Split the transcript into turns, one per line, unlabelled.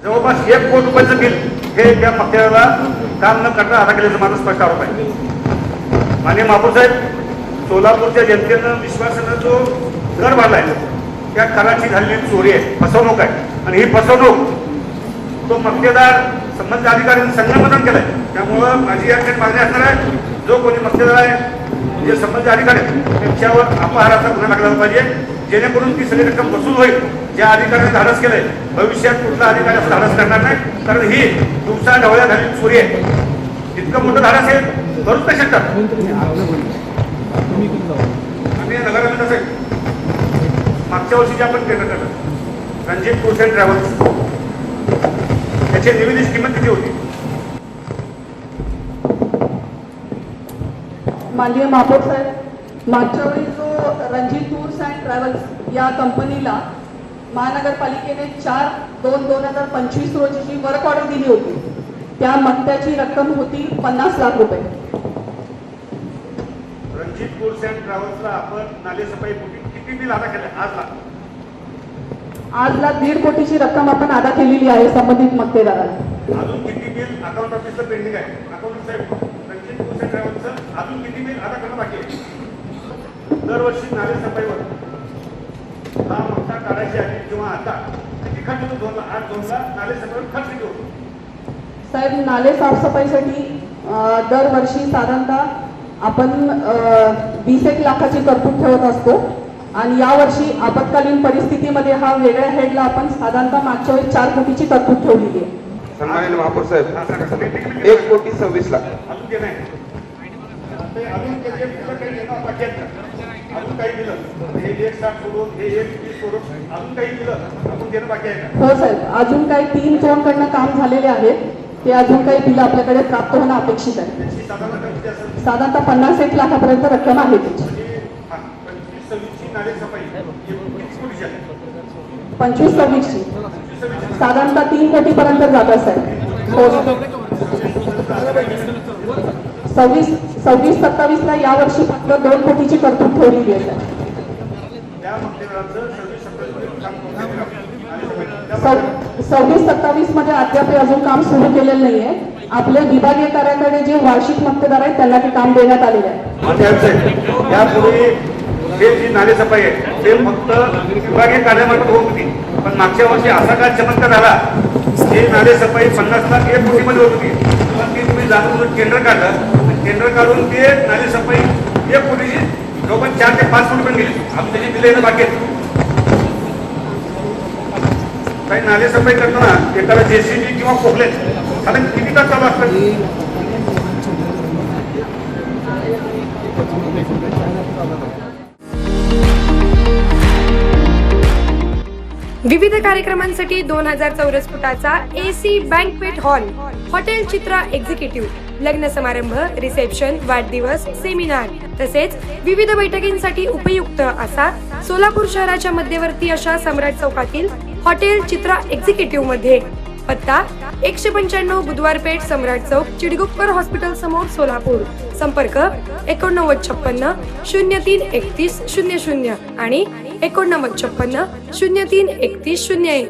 जवळपास 1 कोटी रुपयाचं बिल हे त्या मक्तेदाराला काम न करता अदा केल्याचं माझा स्पष्ट आरोप आहे. माननीय महापौर साहेब, सोलापूरच्या जनतेनं विश्वासानं जो कर भरलाय त्या कराची झालेली चोरी आहे, फसवणूक आहे. आणि ही फसवणूक तो मक्तेदार संबंधित अधिकाऱ्यांनी संगनमत केलंय. त्यामुळं माझी या ठिकाणी मागणी असणार आहे, जो कोणी मक्तेदार आहे जे संबंधित अधिकारी आहेत त्यांच्यावर अपहाराचा गुन्हा लागला पाहिजे, जेणेकरून ती सगळी रक्कम वसूल होईल. ज्या अधिकाऱ्याने धाडस केलंय भविष्यात कुठला अधिकारी असं धाडस करणार नाही, कारण ही दिवसा ढवळ्या झालेली चोरी आहे. इतकं मोठं धाडस हे करूच नाही शकतात. आम्ही नगरामध्ये कसं आहे, मागच्या वर्षी जे आपण टेंडर काढलं रणजित टूर्स अँड ट्रॅव्हल्स, त्याची निविदेची किंमत किती होती?
माननीय महापौर साहेब, मागच्या वेळी जो रणजित टूर्स अँड ट्रॅव्हल्स या कंपनीला महानगरपालिकेने 4/2/2025 रोजी जी वर्क ऑर्डर दिली होती त्या मक्त्याची रक्कम होती 50 लाख रुपये.
रणजित टूर्स अँड ट्रॅव्हल्सला आपण नालेसफाई किती बिल अदा केलं?
आजला 1.5 कोटीची रक्कम आपण अदा केलेली आहे संबंधित मक्तेदाराला.
अजून किती बिल अकाउंट ऑफिसचं पेंडिंग आहे? अकाउंट साहेब, रणजित टूर्स अँड ट्रॅव्हल्सचं अजून किती बिल अदा करणं बाकी आहे? दरवर्षी नालेसफाईवर हा मक्ता काढायची आहे किंवा आता किती खर्च होतो? 2 ला नालेसफाईवर खर्च किती होतो?
साहेब, नाले साफसफाईसाठी दरवर्षी साधारणतः आपण 20 लाखाची तरतूद ठेवत असतो. आणि यावर्षी आपत्कालीन परिस्थितीमध्ये हा वेगळ्या हेडला आपण साधारणतः मागच्या वेळी 4 कोटीची तरतूद ठेवलेली आहे.
सन्माननीय महापौर साहेब, 1,26,00,000
अजून ते नाही, अजून काही दिलं, हे 1,60 सोडून, हे 1,20 सोडून अजून काही दिलं आपण देणं बाकी आहे का?
हो साहेब, अजून काही 3 झोनकडनं काम झालेले आहेत, ते अजून काही बिल आपल्याकडे प्राप्त होणं अपेक्षित आहे. साधारणतः 50-1 लाखापर्यंत रक्कम आहे त्याची. 25-26 ची साधारणतः 3 कोटीपर्यंत जात असेल. हो, 26-27 ला यावर्षी फक्त 2 कोटीची तरतूद ठेवलेली आहे. 26-27 मध्ये अद्याप अजून काम सुरू केलेलं नाहीये. आपल्या विभागीय कार्याकडे जे वार्षिक मक्तेदार आहेत त्यांना ते काम देण्यात आलेलं आहे.
यापूर्वी हे जी नालेसफाई आहे ते फक्त विभागीय कार्यामार्फत होत होती, पण मागच्या वर्षी असा काय चमत्कार झाला की नालेसफाई 50 लाख 1 कोटीमध्ये होत होती. पण ती तुम्ही जाणून टेंडर काढलं, टेंडर काढून ते नालेसफाई 1 कोटीची जवळपास 4 ते 5 कोटी पण गेली. आपण त्याची बिलं येणं बाकी आहेत. काही नालेसफाई करताना एखादा JCB किंवा खोकले साधारण किती तास चालू असतात?
विविध कार्यक्रमांसाठी 2000 चौरस फुटाचा AC बँक्वेट हॉल, हॉटेल चित्रा एक्झिक्युटिव्ह, लग्न समारंभ, रिसेप्शन, वाढदिवस, सेमिनार तसेच विविध बैठकींसाठी उपयुक्त असा सोलापूर शहराच्या मध्यवर्ती अशा सम्राट चौकातील हॉटेल चित्रा एक्झिक्युटिव्ह मध्ये. पत्ता 195 बुधवार पेठ, सम्राट चौक, चिडगुप्कर हॉस्पिटल समोर, सोलापूर. संपर्क 8956 03 31 00 आणि 8956 03 31 01.